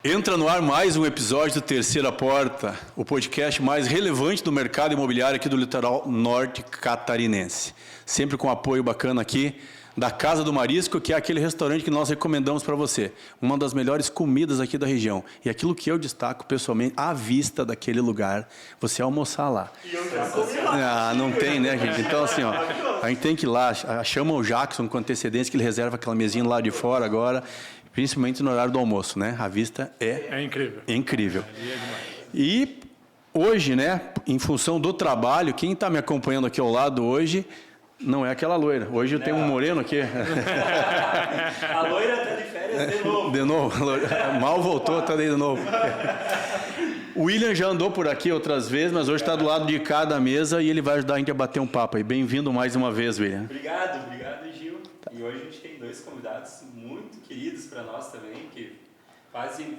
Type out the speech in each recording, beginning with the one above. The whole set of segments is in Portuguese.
Entra no ar mais um episódio do Terceira Porta, o podcast mais relevante do mercado imobiliário aqui do litoral norte catarinense. Sempre com apoio bacana aqui da Casa do Marisco, que é aquele restaurante que nós recomendamos para você. Uma das melhores comidas aqui da região. E aquilo que eu destaco pessoalmente, à vista daquele lugar, você almoçar lá. E eu já comi lá. Ah, não tem, né, gente? Então, assim, ó, a gente tem que ir lá, chama o Jackson com antecedência, que ele reserva aquela mesinha lá de fora agora, principalmente no horário do almoço, né? A vista é incrível. Incrível. E hoje, né, em função do trabalho, quem está me acompanhando aqui ao lado hoje não é aquela loira. Hoje eu tenho um moreno aqui. A loira está de férias de novo. De novo. Mal voltou, está aí de novo. O William já andou por aqui outras vezes, mas hoje está do lado de cada mesa e ele vai ajudar a gente a bater um papo aí. Bem-vindo mais uma vez, William. Obrigado, Gil. E hoje a gente tem dois convidados muito queridos para nós também, que fazem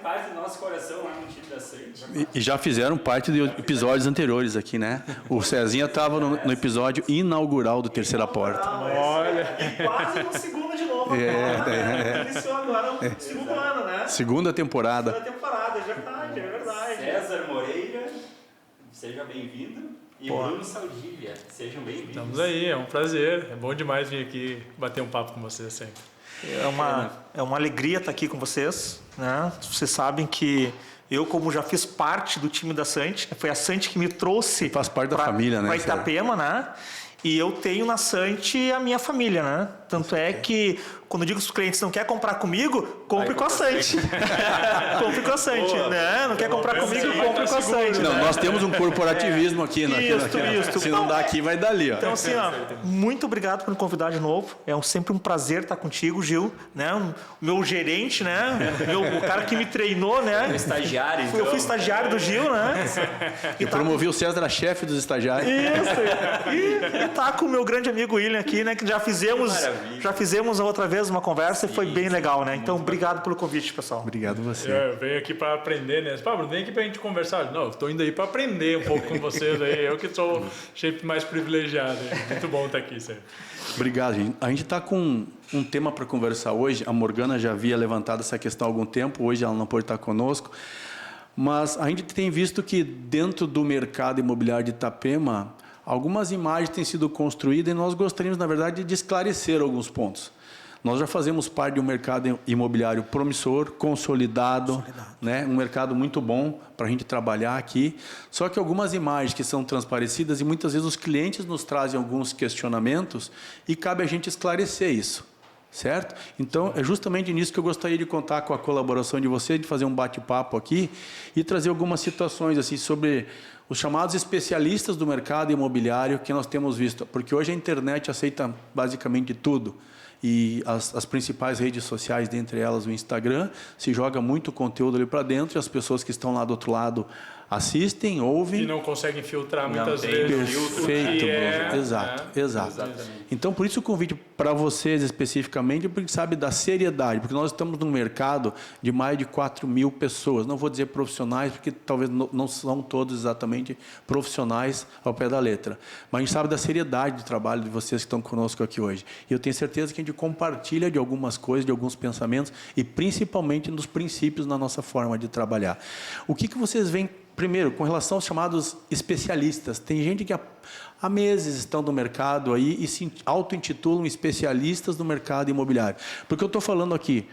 parte do nosso coração lá no time da Sante. E já fizeram parte de episódios anteriores aqui, né? O Cezinha estava no episódio inaugural do Terceira Porta. Olha! E quase no segundo de novo. Iniciou agora o segundo ano, né? Segunda temporada. Segunda temporada, é verdade. César Moreira, seja bem-vindo. E Bruno Saldívia, sejam bem-vindos. Estamos aí, é um prazer. É bom demais vir aqui bater um papo com vocês sempre. É uma alegria estar aqui com vocês, né? Vocês sabem que eu, como já fiz parte do time da Sante, foi a Sante que me trouxe Faz parte da família, né? Para Itapema, né? E eu tenho na Sante a minha família, né? Tanto é que, quando eu digo que os clientes não querem comprar comigo, compre com a Sante. Compre com a Sante, né? Não quer comprar comigo, compre com a Sante. Não, né? nós temos um corporativismo aqui. Isso. Se não dá aqui, vai dar ali, ó. Então, assim, ó, muito obrigado por me convidar de novo. É sempre um prazer estar contigo, Gil. Né? O meu gerente, né? O cara que me treinou, né? O estagiário, então. Eu fui estagiário do Gil, né? E promovi o César a chefe dos estagiários. Isso. E tá com o meu grande amigo William aqui, né? Que já fizemos a outra vez uma conversa e foi bem legal, né? Então, obrigado pelo convite, pessoal. Obrigado você. Eu venho aqui para aprender, né? Pablo, vem aqui para a gente conversar. Não, eu estou indo aí para aprender um pouco com vocês aí. Eu que sou sempre mais privilegiado. Muito bom estar aqui sempre. Obrigado, gente. A gente está com um tema para conversar hoje. A Morgana já havia levantado essa questão há algum tempo. Hoje ela não pode estar conosco. Mas a gente tem visto que dentro do mercado imobiliário de Itapema, algumas imagens têm sido construídas e nós gostaríamos, na verdade, de esclarecer alguns pontos. Nós já fazemos parte de um mercado imobiliário promissor, consolidado. Né? Um mercado muito bom para a gente trabalhar aqui. Só que algumas imagens que são transparecidas e muitas vezes os clientes nos trazem alguns questionamentos e cabe a gente esclarecer isso. Certo? Então, é justamente nisso que eu gostaria de contar com a colaboração de vocês, de fazer um bate-papo aqui e trazer algumas situações assim, sobre os chamados especialistas do mercado imobiliário que nós temos visto. Porque hoje a internet aceita basicamente tudo. E as principais redes sociais, dentre elas o Instagram, se joga muito conteúdo ali para dentro e as pessoas que estão lá do outro lado assistem, ouvem. E não conseguem filtrar muitas vezes. Perfeito, Bruno. Exato. Então, por isso o convite para vocês especificamente, porque sabe da seriedade, porque nós estamos num mercado de mais de 4 mil pessoas. Não vou dizer profissionais, porque talvez não são todos exatamente profissionais ao pé da letra. Mas a gente sabe da seriedade do trabalho de vocês que estão conosco aqui hoje. E eu tenho certeza que a gente compartilha de algumas coisas, de alguns pensamentos e principalmente nos princípios na nossa forma de trabalhar. O que vocês veem, primeiro, com relação aos chamados especialistas? Tem gente que há meses estão no mercado aí e se auto-intitulam especialistas do mercado imobiliário. Porque eu estou falando aqui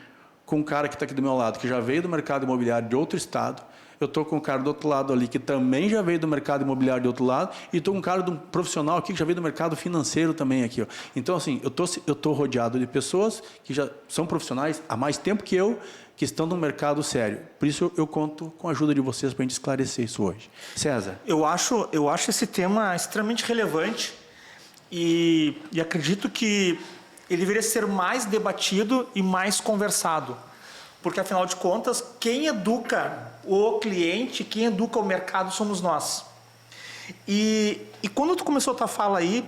com um cara que está aqui do meu lado, que já veio do mercado imobiliário de outro estado. Eu estou com um cara do outro lado ali que também já veio do mercado imobiliário do outro lado e estou com um cara de um profissional aqui que já veio do mercado financeiro também aqui. Ó. Então, assim, eu estou rodeado de pessoas que já são profissionais há mais tempo que eu, que estão no mercado sério. Por isso, eu conto com a ajuda de vocês para a gente esclarecer isso hoje. César. Eu acho esse tema extremamente relevante e acredito que ele deveria ser mais debatido e mais conversado. Porque, afinal de contas, quem educa o cliente, quem educa o mercado somos nós. E quando tu começou a tua fala aí,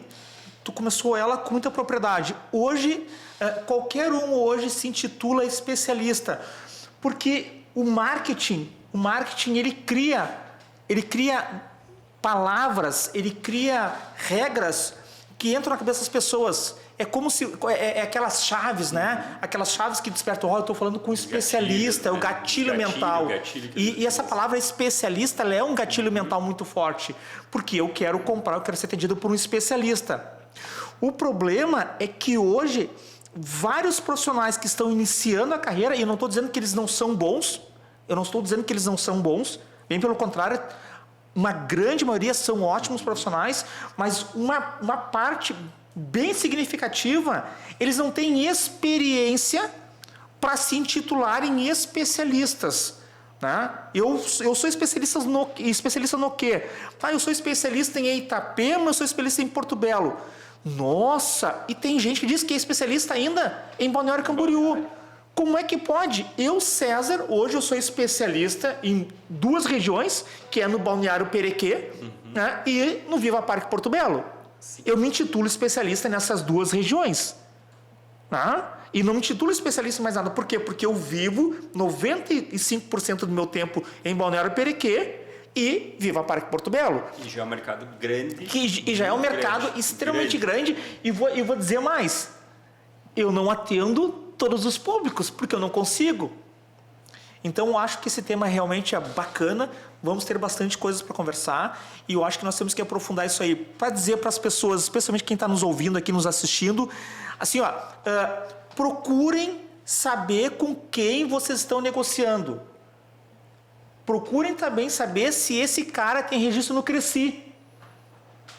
tu começou ela com muita propriedade. Hoje, qualquer um hoje se intitula especialista, porque o marketing ele cria palavras, ele cria regras que entram na cabeça das pessoas. É como se... É aquelas chaves, né? Aquelas chaves que despertam. Eu estou falando com um especialista, gatilho, o gatilho mental. E essa palavra especialista, ela é um gatilho mental muito forte. Porque eu quero ser atendido por um especialista. O problema é que hoje, vários profissionais que estão iniciando a carreira, e eu não estou dizendo que eles não são bons, bem pelo contrário, uma grande maioria são ótimos profissionais, mas uma parte bem significativa, eles não têm experiência para se intitularem especialistas. Né? Eu sou especialista no quê? Eu sou especialista em Itapema, eu sou especialista em Porto Belo. Nossa, e tem gente que diz que é especialista ainda em Balneário Camboriú. Como é que pode? Eu, César, hoje eu sou especialista em 2 regiões, que é no Balneário Perequê, né, e no Viva Parque Porto Belo. Sim. Eu me intitulo especialista nessas 2 regiões. Né? E não me intitulo especialista em mais nada. Por quê? Porque eu vivo 95% do meu tempo em Balneário Perequê e Viva Parque Porto Belo. E já é um mercado grande. E já é um mercado extremamente grande. E vou dizer mais. Eu não atendo todos os públicos, porque eu não consigo. Então, eu acho que esse tema realmente é bacana. Vamos ter bastante coisas para conversar. E eu acho que nós temos que aprofundar isso aí. Para dizer para as pessoas, especialmente quem está nos ouvindo aqui, nos assistindo, assim, procurem saber com quem vocês estão negociando. Procurem também saber se esse cara tem registro no Cresci.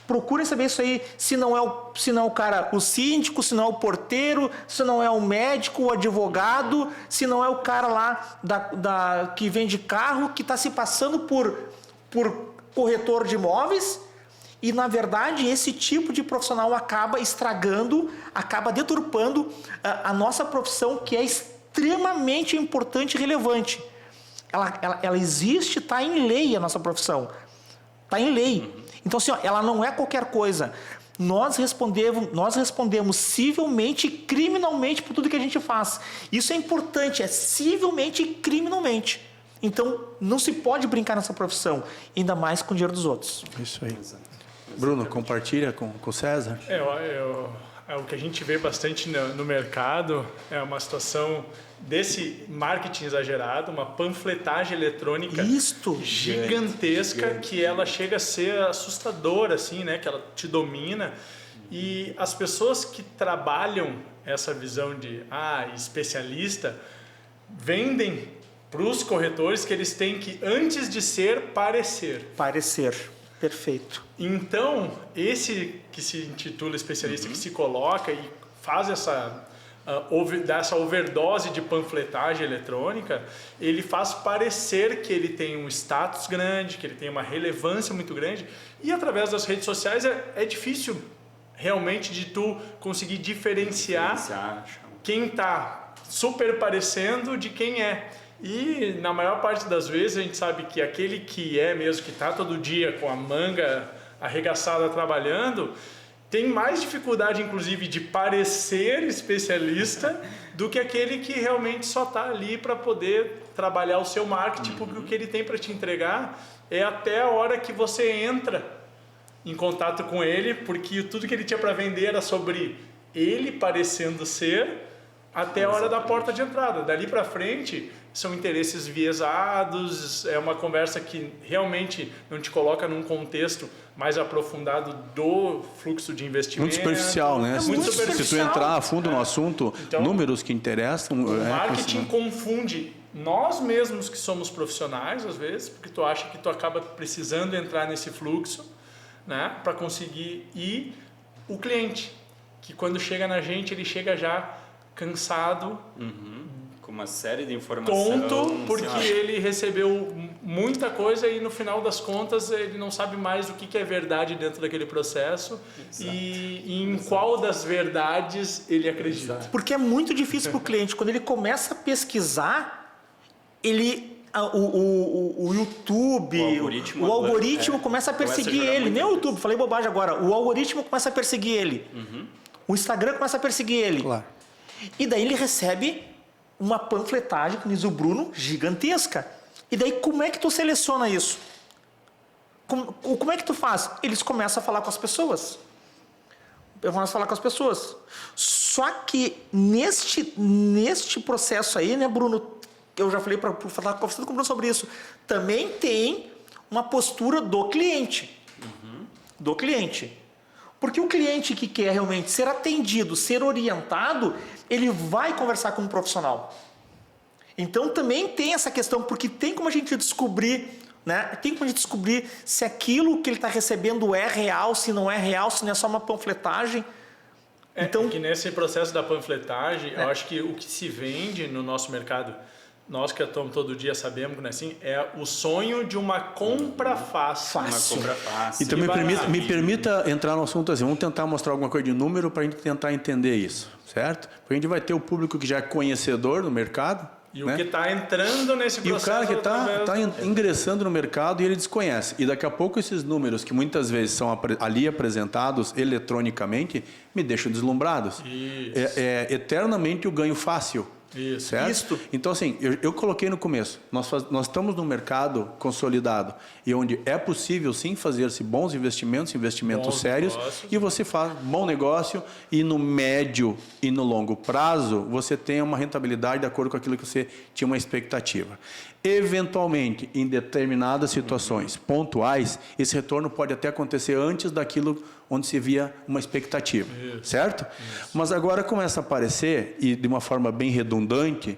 Procurem saber isso aí, se não é o cara, o síndico, se não é o porteiro, se não é o médico, o advogado, se não é o cara lá que vende carro, que está se passando por corretor de imóveis. E, na verdade, esse tipo de profissional acaba estragando, acaba deturpando a nossa profissão, que é extremamente importante e relevante. Ela existe, está em lei a nossa profissão. Está em lei. Então, assim, ela não é qualquer coisa. Nós respondemos civilmente e criminalmente por tudo que a gente faz. Isso é importante, é civilmente e criminalmente. Então, não se pode brincar nessa profissão, ainda mais com o dinheiro dos outros. Isso aí. Bruno, compartilha com o César. O que a gente vê bastante no mercado é uma situação desse marketing exagerado, uma panfletagem eletrônica gigantesca, que ela chega a ser assustadora, assim, né? Que ela te domina. E as pessoas que trabalham essa visão de especialista vendem para os corretores que eles têm que, antes de ser, parecer. Perfeito. Então, esse que se intitula especialista, que se coloca e faz dá essa overdose de panfletagem eletrônica, ele faz parecer que ele tem um status grande, que ele tem uma relevância muito grande, e através das redes sociais é difícil realmente de tu conseguir diferenciar quem está super parecendo de quem é. E na maior parte das vezes a gente sabe que aquele que é mesmo, que está todo dia com a manga arregaçada trabalhando, tem mais dificuldade, inclusive, de parecer especialista do que aquele que realmente só está ali para poder trabalhar o seu marketing, porque o que ele tem para te entregar é até a hora que você entra em contato com ele, porque tudo que ele tinha para vender era sobre ele parecendo ser, até a hora da porta de entrada. Dali para frente, são interesses viesados, é uma conversa que realmente não te coloca num contexto mais aprofundado do fluxo de investimento. Muito superficial, né? Muito superficial. Se tu entrar a fundo no assunto, então, números que interessam... O marketing confunde nós mesmos que somos profissionais, às vezes, porque tu acha que tu acaba precisando entrar nesse fluxo, né, para conseguir, e o cliente, que quando chega na gente, ele chega já cansado, com uma série de informações, tonto, porque ele recebeu muita coisa e no final das contas ele não sabe mais o que é verdade dentro daquele processo. E em qual das verdades ele acredita. Exato. Porque é muito difícil para o cliente, quando ele começa a pesquisar, o YouTube, o algoritmo começa a perseguir ele. Nem o YouTube, falei bobagem agora. O algoritmo começa a perseguir ele. O Instagram começa a perseguir ele. Claro. E daí ele recebe uma panfletagem, como diz o Bruno, gigantesca. E daí como é que tu seleciona isso? Como é que tu faz? Eles começam a falar com as pessoas. eu começo a falar com as pessoas. Só que neste processo aí, né, Bruno, eu já falei para falar conversando com o Bruno sobre isso, também tem uma postura do cliente. Do cliente. Porque o cliente que quer realmente ser atendido, ser orientado, ele vai conversar com um profissional. Então também tem essa questão, porque tem como a gente descobrir, né? Tem como a gente descobrir se aquilo que ele está recebendo é real, se não é só uma panfletagem. Então, que nesse processo da panfletagem, eu acho que o que se vende no nosso mercado, nós que estamos todo dia sabemos, né, assim, é o sonho de uma compra fácil. Uma compra fácil. Então me permita entrar no assunto assim, vamos tentar mostrar alguma coisa de número para a gente tentar entender isso, certo? Porque a gente vai ter o público que já é conhecedor no mercado, e o que está entrando nesse processo. E o cara que está ingressando no mercado e ele desconhece. E daqui a pouco esses números que muitas vezes são ali apresentados eletronicamente me deixam deslumbrados. É eternamente o ganho fácil. Isso. Certo? Isto. Então, assim, eu coloquei no começo, nós estamos num mercado consolidado e onde é possível, sim, fazer-se bons investimentos sérios, negócios, e você faz bom negócio e no médio e no longo prazo você tem uma rentabilidade de acordo com aquilo que você tinha uma expectativa. Eventualmente, em determinadas situações pontuais, esse retorno pode até acontecer antes daquilo onde se via uma expectativa, certo? Mas agora começa a aparecer, e de uma forma bem redundante,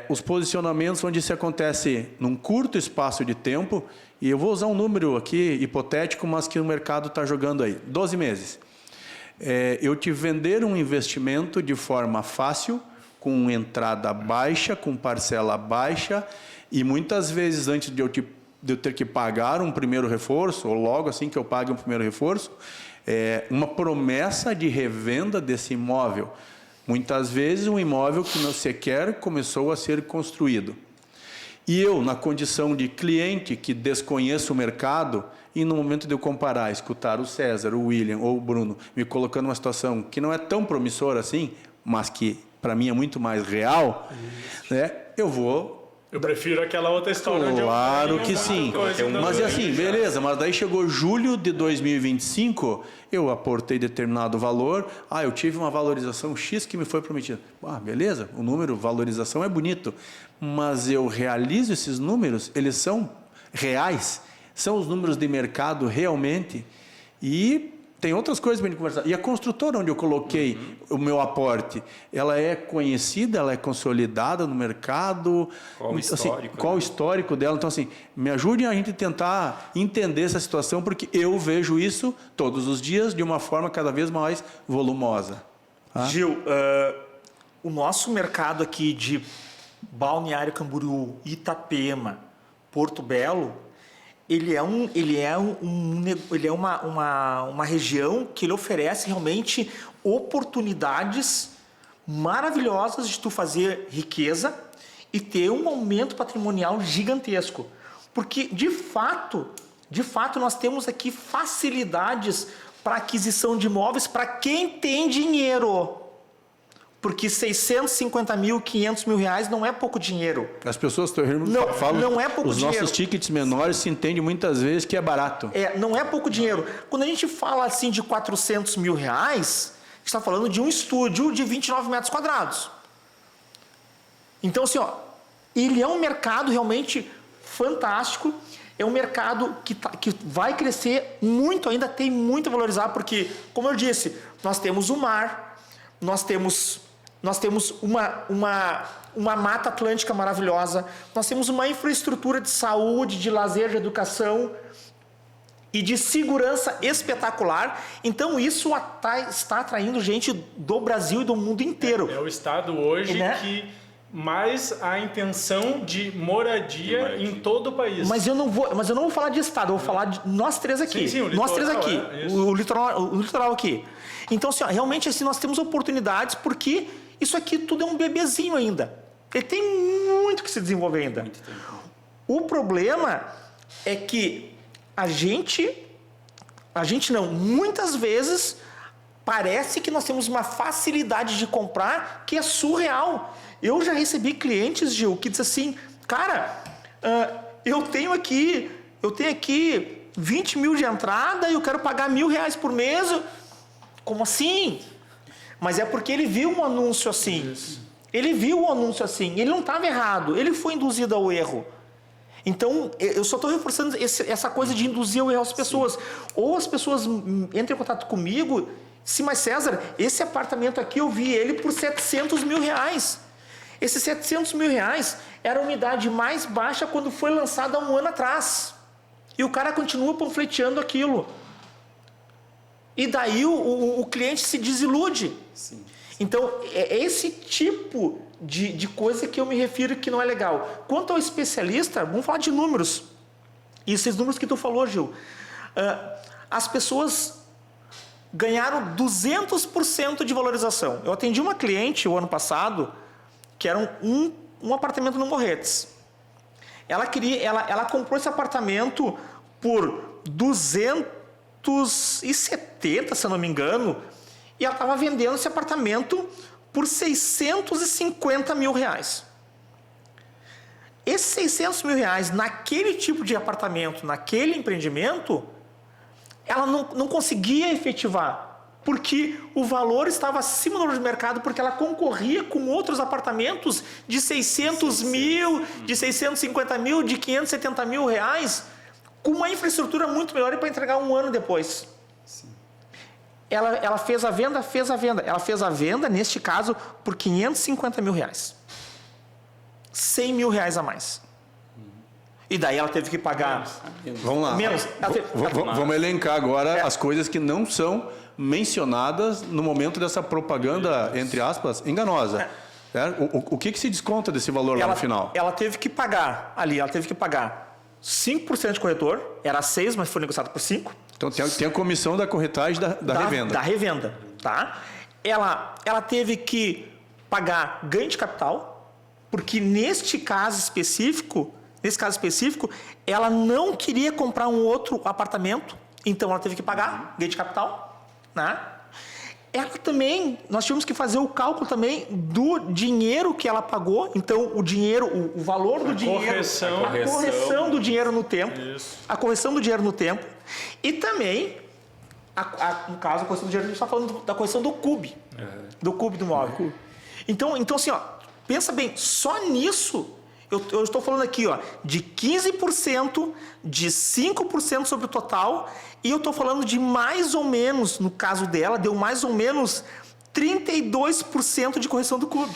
os posicionamentos onde isso acontece num curto espaço de tempo, e eu vou usar um número aqui hipotético, mas que o mercado está jogando aí, 12 meses. Eu te vender um investimento de forma fácil, com entrada baixa, com parcela baixa, e muitas vezes antes de eu ter que pagar um primeiro reforço, ou logo assim que eu pague um primeiro reforço, uma promessa de revenda desse imóvel. Muitas vezes um imóvel que não sequer começou a ser construído. E eu, na condição de cliente que desconheço o mercado, e no momento de eu comparar, escutar o César, o William ou o Bruno, me colocando numa situação que não é tão promissora assim, mas que para mim é muito mais real, né? Eu prefiro aquela outra história. Claro que sim. Mas é assim, beleza, mas daí chegou julho de 2025, eu aportei determinado valor, eu tive uma valorização X que me foi prometida. Beleza, o número, valorização é bonito, mas eu realizo esses números, eles são reais, são os números de mercado realmente, e tem outras coisas para a gente conversar. E a construtora onde eu coloquei o meu aporte, ela é conhecida, ela é consolidada no mercado? Qual o histórico? Qual o histórico dela? Então, assim, me ajudem a gente tentar entender essa situação, porque eu vejo isso todos os dias de uma forma cada vez mais volumosa. Gil, o nosso mercado aqui de Balneário Camboriú, Itapema, Porto Belo, ele é uma região que ele oferece realmente oportunidades maravilhosas de tu fazer riqueza e ter um aumento patrimonial gigantesco. Porque, de fato, nós temos aqui facilidades para aquisição de imóveis para quem tem dinheiro. Porque 650 mil, 500 mil reais não é pouco dinheiro. As pessoas falam, não é pouco dinheiro. Os nossos tickets menores se entende muitas vezes que é barato. Não é pouco dinheiro. Quando a gente fala assim de 400 mil reais, a gente está falando de um estúdio de 29 metros quadrados. Então, assim, ele é um mercado realmente fantástico. É um mercado que vai crescer muito ainda, tem muito a valorizar, porque, como eu disse, nós temos o mar, nós temos uma mata atlântica maravilhosa, nós temos uma infraestrutura de saúde, de lazer, de educação e de segurança espetacular. Então isso está atraindo gente do Brasil e do mundo inteiro. É o estado hoje que mais a intenção de moradia em todo o país. Mas eu não vou falar de estado, eu vou falar de nós três aqui. Sim, nós três aqui. O litoral aqui. Então, assim, realmente assim, nós temos oportunidades porque isso aqui tudo é um bebezinho ainda. Ele tem muito que se desenvolver ainda. O problema é que muitas vezes parece que nós temos uma facilidade de comprar que é surreal. Eu já recebi clientes, Gil, que dizem assim, cara, eu tenho aqui 20 mil de entrada e eu quero pagar R$1.000 por mês. Como assim? Mas é porque ele viu um anúncio assim. Isso. Ele viu um anúncio assim. Ele não estava errado. Ele foi induzido ao erro. Então, eu só estou reforçando essa coisa de induzir ao erro as pessoas. Ou as pessoas entram em contato comigo. Sim, mas César, esse apartamento aqui eu vi ele por 700 mil reais. Esses 700 mil reais era a unidade mais baixa quando foi lançada há um ano atrás. E o cara continua panfleteando aquilo. E daí o cliente se desilude. Sim. Então, é esse tipo de coisa que eu me refiro que não é legal. Quanto ao especialista, vamos falar de números. E esses números que tu falou, Gil. As pessoas ganharam 200% de valorização. Eu atendi uma cliente o ano passado, que era um apartamento no Morretes. Ela comprou esse apartamento por 270, se eu não me engano, e ela estava vendendo esse apartamento por 650 mil reais. Esses 600 mil reais, naquele tipo de apartamento, naquele empreendimento, ela não conseguia efetivar, porque o valor estava acima do valor de mercado, porque ela concorria com outros apartamentos de 600 mil, de 650 mil, de 570 mil reais, com uma infraestrutura muito melhor e para entregar um ano depois. Sim. Ela fez a venda. Ela fez a venda, neste caso, por 550 mil reais. 100 mil reais a mais. E daí ela teve que pagar... Vamos lá. Menos. Vamos elencar agora as coisas que não são mencionadas no momento dessa propaganda, entre aspas, enganosa. Certo? O que se desconta desse valor lá no final? Ela teve que pagar 5% de corretor, era 6, mas foi negociado por 5. Então tem a comissão da corretagem da revenda. Da revenda, tá? Ela teve que pagar ganho de capital, porque neste caso específico, ela não queria comprar um outro apartamento, então ela teve que pagar ganho de capital, né? Ela também, nós tivemos que fazer o cálculo também do dinheiro que ela pagou, então o dinheiro, o valor do dinheiro, correção. a correção do dinheiro no tempo, Isso. a correção do dinheiro no tempo, e também, no caso, a correção do dinheiro, a gente está falando da correção do CUB, do CUB do imóvel. Então assim, ó, pensa bem, só nisso, eu estou falando aqui, ó, de 15%, de 5% sobre o total, e eu estou falando de mais ou menos, no caso dela, deu mais ou menos 32% de correção do CUB.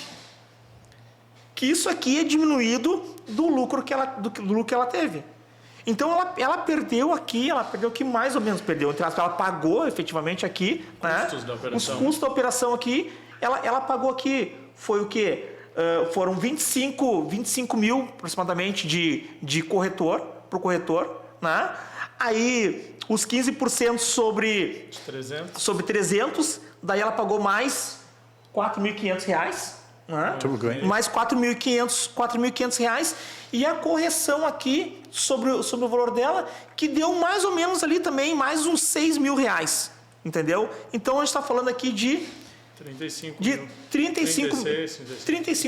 Que isso aqui é diminuído do lucro que ela teve. Então ela perdeu aqui mais ou menos perdeu. Entre aspas, ela pagou efetivamente aqui, Custos né? da operação. Os custos da operação aqui, ela pagou aqui, foi o quê? Foram 25 mil aproximadamente de corretor, para o corretor, né? Aí os 15% sobre 300, daí ela pagou mais R$4.500, né? Mais R$4.500 e a correção aqui sobre o valor dela, que deu mais ou menos ali também, mais uns R$6 mil, entendeu? Então a gente está falando aqui de 35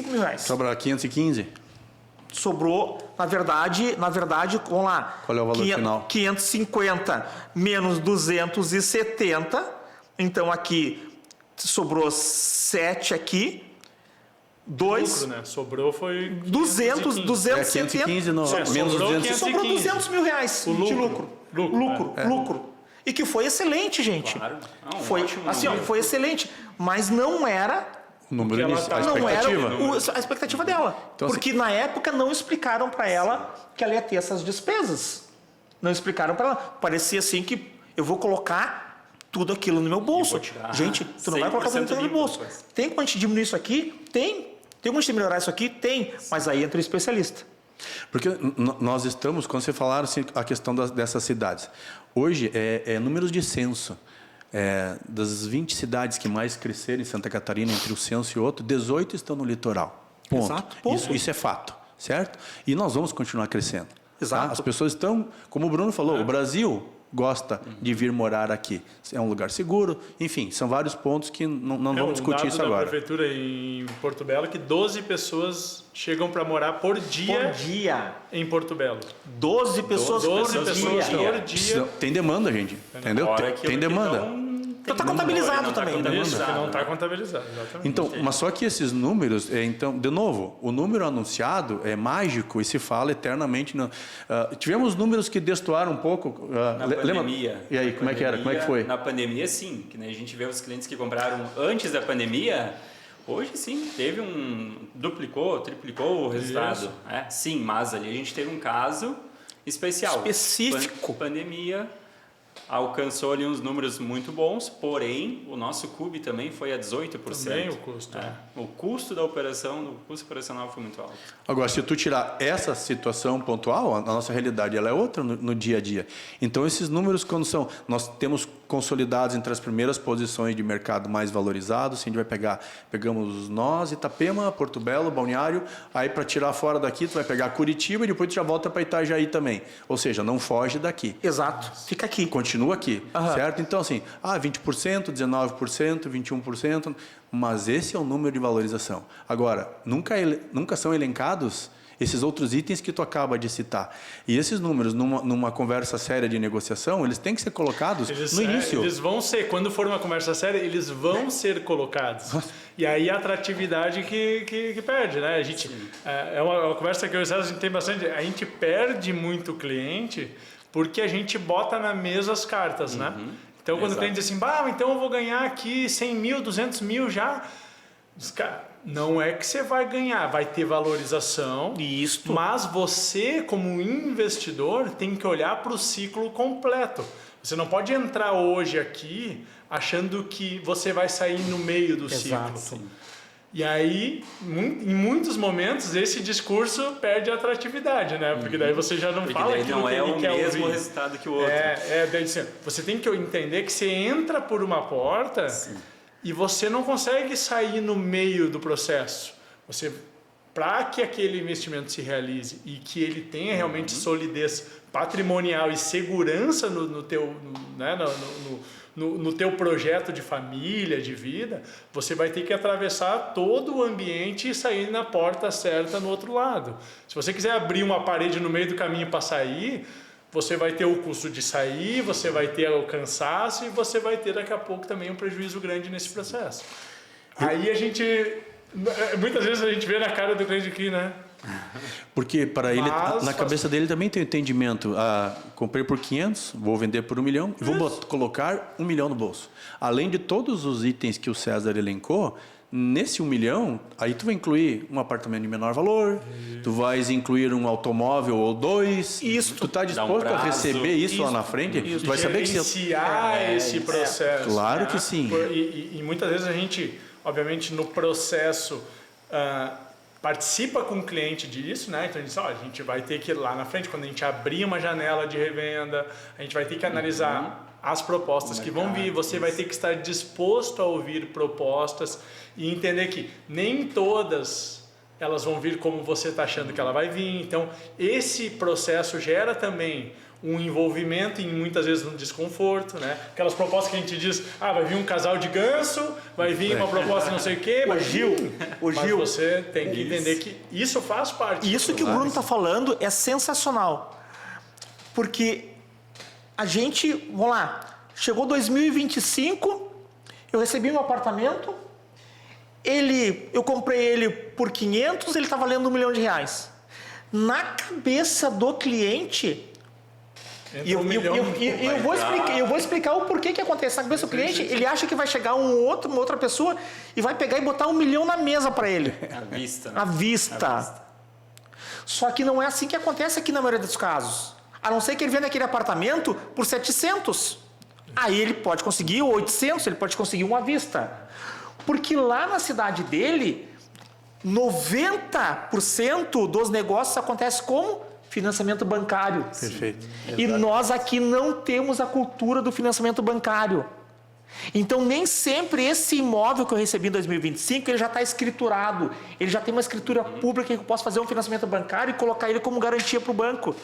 mil reais. Sobra 515? Sobrou, na verdade, vamos lá. Qual é o valor final? 550 menos 270. Então aqui sobrou 7 aqui. 2. Lucro, né? Sobrou foi 270. 515 no, Sobrou menos 200. Sobrou 200 mil reais O de lucro. lucro. E que foi excelente, gente. Claro. Não, Foi, ótimo assim, ó, número. foi excelente. Mas não era O número Porque ela inicial, a tá- não era expectativa. a expectativa dela. Então, porque na época não explicaram para ela que ela ia ter essas despesas. Não explicaram para ela. Parecia assim que eu vou colocar tudo aquilo no meu bolso. vou tirar Gente, tu não vai colocar tudo no teu limpo bolso. depois. Tem como a gente diminuir isso aqui? Tem. Tem como a gente melhorar isso aqui? Tem. Mas aí entra o especialista. Porque nós estamos, quando você falar assim, a questão dessas cidades, hoje é números de censo. Das 20 cidades que mais cresceram em Santa Catarina, entre o censo e outro, 18 estão no litoral. Ponto. Exato, ponto. Isso é fato, certo? E nós vamos continuar crescendo. Exato. Tá? As pessoas estão, como o Bruno falou, o Brasil gosta de vir morar aqui. É um lugar seguro, enfim, são vários pontos que não vamos discutir isso da agora. prefeitura em Porto Belo que 12 pessoas chegam para morar por dia em Porto Belo. 12 pessoas 12 por pessoas dia. por dia. Tem demanda, gente. Entendeu? Fora Tem aquilo que demanda. Então está contabilizado também. Isso, que não está contabilizado, exatamente. Então, mas só que esses números, então, de novo, o número anunciado é mágico e se fala eternamente. Tivemos números que destoaram um pouco. Na pandemia. E aí, como é que era? Como é que foi? Na pandemia, sim. Que, né, a gente vê os clientes que compraram antes da pandemia, hoje sim, teve duplicou, triplicou o resultado. Sim, mas ali a gente teve um caso especial. Específico. Pandemia. Alcançou ali uns números muito bons, porém, o nosso CUB também foi a 18%. Também o custo. O custo da operação, o custo operacional foi muito alto. Agora, se tu tirar essa situação pontual, a nossa realidade ela é outra no dia a dia. Então, esses números, quando nós temos consolidados entre as primeiras posições de mercado mais valorizados, se a gente vai pegamos nós, Itapema, Porto Belo, Balneário, aí para tirar fora daqui, tu vai pegar Curitiba e depois tu já volta para Itajaí também. Ou seja, não foge daqui. Exato, fica aqui. Continua aqui, certo? Então, assim, 20%, 19%, 21%, mas esse é o número de valorização. Agora, nunca são elencados esses outros itens que tu acaba de citar. E esses números, numa conversa séria de negociação, eles têm que ser colocados no início. Eles vão ser, quando for uma conversa séria, eles vão ser colocados. E aí a atratividade que perde, né? A gente, é uma conversa que eu e o César, a gente tem bastante, a gente perde muito cliente porque a gente bota na mesa as cartas, né? Então, quando o cliente diz assim, então eu vou ganhar aqui 100 mil, 200 mil já... Não é que você vai ganhar, vai ter valorização, mas você, como investidor, tem que olhar para o ciclo completo. Você não pode entrar hoje aqui achando que você vai sair no meio do ciclo. Sim. E aí, em muitos momentos, esse discurso perde a atratividade, né? Porque daí você já não fala aquilo que ele quer ouvir. Não é o mesmo resultado que o outro. Daí, assim, você tem que entender que você entra por uma porta... Sim. E você não consegue sair no meio do processo. Para que aquele investimento se realize e que ele tenha realmente solidez patrimonial e segurança no teu projeto de família, de vida, você vai ter que atravessar todo o ambiente e sair na porta certa no outro lado. Se você quiser abrir uma parede no meio do caminho para sair... Você vai ter o custo de sair, você vai ter o cansaço e você vai ter daqui a pouco também um prejuízo grande nesse processo. Aí muitas vezes a gente vê na cara do cliente aqui, né? Porque para ele, na cabeça dele também tem o entendimento, comprei por 500, vou vender por 1 milhão e vou colocar 1 milhão no bolso. Além de todos os itens que o César elencou, nesse 1 milhão, aí tu vai incluir um apartamento de menor valor, tu vais incluir um automóvel ou 2. Tu está disposto a receber isso lá na frente? Tu vai saber que iniciar esse processo. Claro que sim. E muitas vezes a gente, obviamente, no processo participa com o cliente disso, né? Então a gente vai ter que ir lá na frente, quando a gente abrir uma janela de revenda, a gente vai ter que analisar as propostas que vão vir, você vai ter que estar disposto a ouvir propostas e entender que nem todas elas vão vir como você está achando que ela vai vir. Então, esse processo gera também um envolvimento e muitas vezes um desconforto, né? Aquelas propostas que a gente diz, vai vir um casal de ganso, vai vir uma proposta não sei o quê, mas você tem que entender que isso faz parte. Isso que o Bruno está falando é sensacional, porque a gente, vamos lá, chegou 2025, eu recebi um apartamento, eu comprei ele por 500, ele está valendo R$1 milhão. Na cabeça do cliente, eu vou explicar o porquê que acontece. Na cabeça do cliente, ele acha que vai chegar uma outra pessoa e vai pegar e botar R$1 milhão na mesa para ele. À vista. Só que não é assim que acontece aqui na maioria dos casos. A não ser que ele venda aquele apartamento por 700. Aí ele pode conseguir 800, ele pode conseguir uma à vista. Porque lá na cidade dele, 90% dos negócios acontece como financiamento bancário. Perfeito. E nós aqui não temos a cultura do financiamento bancário. Então, nem sempre esse imóvel que eu recebi em 2025, ele já está escriturado. Ele já tem uma escritura pública que eu posso fazer um financiamento bancário e colocar ele como garantia para o banco.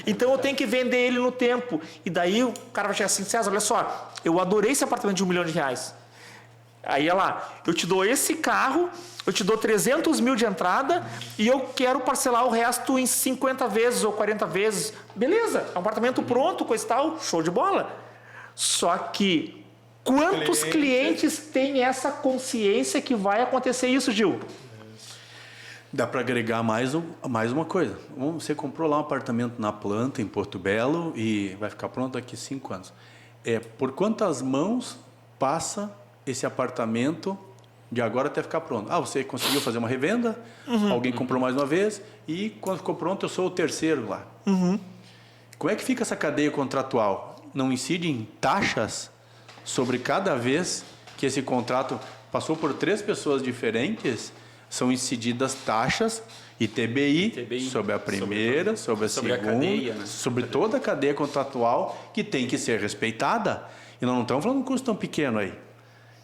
Então eu tenho que vender ele no tempo. E daí o cara vai chegar assim, César, olha só, eu adorei esse apartamento de R$1 milhão. Aí é lá, eu te dou esse carro, eu te dou 300 mil de entrada e eu quero parcelar o resto em 50 vezes ou 40 vezes. Beleza, é um apartamento pronto, coisa e tal, show de bola. Só que Quantos clientes têm essa consciência que vai acontecer isso, Gil? Dá para agregar mais uma coisa. Você comprou lá um apartamento na planta, em Porto Belo, e vai ficar pronto daqui 5 anos. Por quantas mãos passa esse apartamento de agora até ficar pronto? Você conseguiu fazer uma revenda, alguém comprou mais uma vez, e quando ficou pronto eu sou o terceiro lá. Como é que fica essa cadeia contratual? Não incide em taxas sobre cada vez que esse contrato passou por 3 pessoas diferentes? São incididas taxas e TBI sobre a primeira, sobre a segunda, cadeia, né? sobre toda a cadeia contratual que tem que ser respeitada. E nós não estamos falando de um custo tão pequeno aí.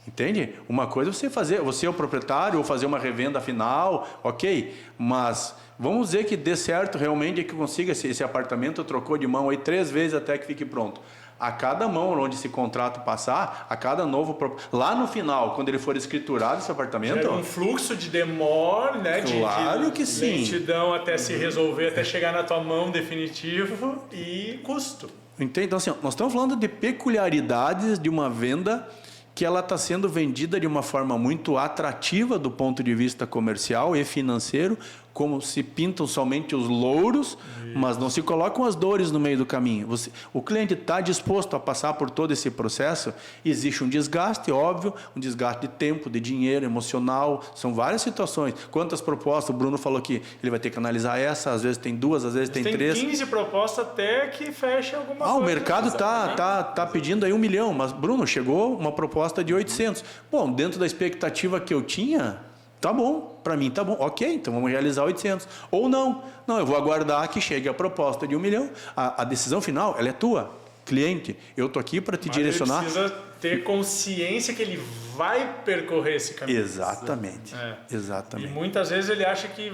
Entende? Uma coisa é você é o proprietário ou fazer uma revenda final, ok? Mas vamos dizer que dê certo realmente, que consiga esse apartamento, trocou de mão aí 3 vezes até que fique pronto. A cada mão onde esse contrato passar, a cada novo... Lá no final, quando ele for escriturado esse apartamento... Gera um fluxo de demora, né? Claro que sim. Lentidão até se resolver, até chegar na tua mão definitivo e custo. Entende? Então, assim, nós estamos falando de peculiaridades de uma venda que ela está sendo vendida de uma forma muito atrativa do ponto de vista comercial e financeiro, como se pintam somente os louros, mas não se colocam as dores no meio do caminho. O cliente está disposto a passar por todo esse processo. Existe um desgaste, óbvio, um desgaste de tempo, de dinheiro, emocional, são várias situações. Quantas propostas, o Bruno falou que ele vai ter que analisar essa, às vezes tem 2, às vezes tem 3. Tem 15 propostas até que feche alguma coisa. O mercado está pedindo aí 1 milhão, mas, Bruno, chegou uma proposta de 800. Bom, dentro da expectativa que eu tinha... Tá bom, para mim tá bom. Ok, então vamos realizar 800. Ou não, eu vou aguardar que chegue a proposta de 1 milhão. A decisão final, ela é tua, cliente. Eu tô aqui para te direcionar. Ele precisa ter consciência que ele vai percorrer esse caminho. Exatamente. Exatamente. E muitas vezes ele acha que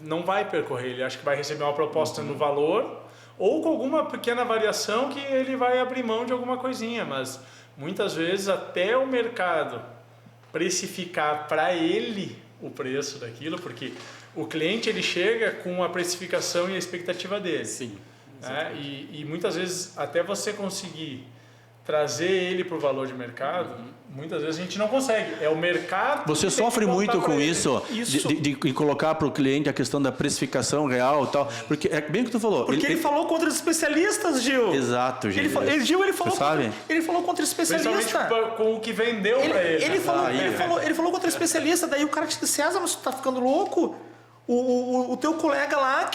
não vai percorrer. Ele acha que vai receber uma proposta no valor ou com alguma pequena variação que ele vai abrir mão de alguma coisinha. Mas muitas vezes até o mercado precificar para ele o preço daquilo, porque o cliente ele chega com a precificação e a expectativa dele. Sim. E muitas vezes até você conseguir trazer ele para o valor de mercado, muitas vezes a gente não consegue. É o mercado. Você sofre muito com isso. De colocar para o cliente a questão da precificação real e tal. Porque é bem o que tu falou. Porque ele falou contra os especialistas, Gil. Exato, Gil. Ele falou contra o especialista. Principalmente com o que vendeu para ele. Ele falou contra o especialista. Daí o cara disse: César, mas tu tá ficando louco? O teu colega lá,